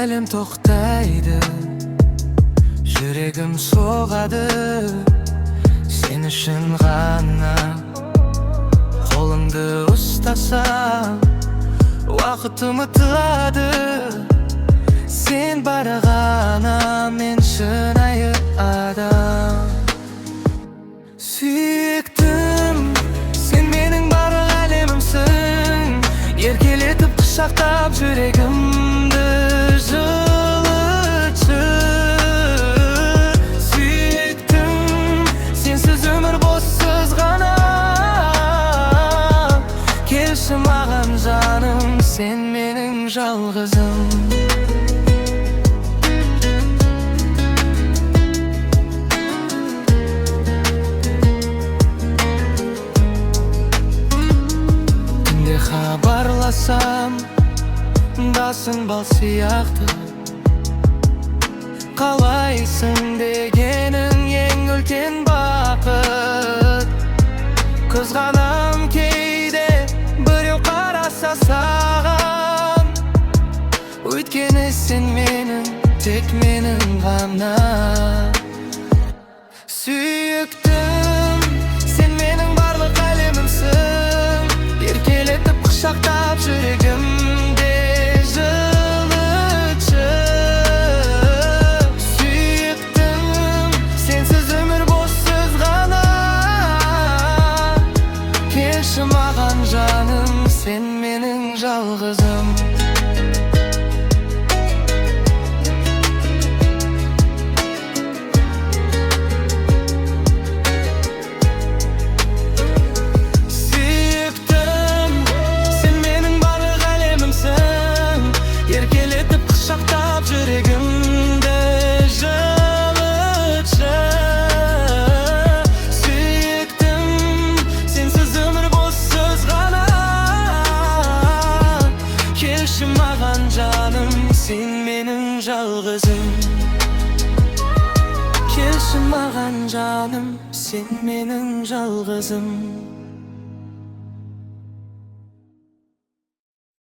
Әлем тоқтайды, жүрегім соғады. Сен үшін ғана қолыңды ұстасам, уақыт ұмытылады. Сен бары ғана мен шынайы адам. Сүйіктім, сен менің барлық әлемімсің. Еркелетіп құшақтап жүрегімді жылытшы. Сүйіктім, сенсіз өмір боссыз ғана. Келші маған жаным, сен менің жалғызым. Хабарласам, басың бал сияқты. Қалайсың дегенің ең үлкен бақыт. Қызғанам кейде біреу қараса саған. Өйткені сен менің, тек менің ғана. Сүйіктім, сен менің барлық әлемімсің. Еркелетіп құшақтап жүрегімде жылытшы. Сүйіктім, сенсіз өмір боссыз ғана. Келші маған жаным, сен менің жалғызым. Жүрегімді жылытшы. Сүйіктім, сенсіз өмір боссыз ғана. Келші маған жаным, сен менің жалғызым. Келші маған жаным, сен менің жалғызым.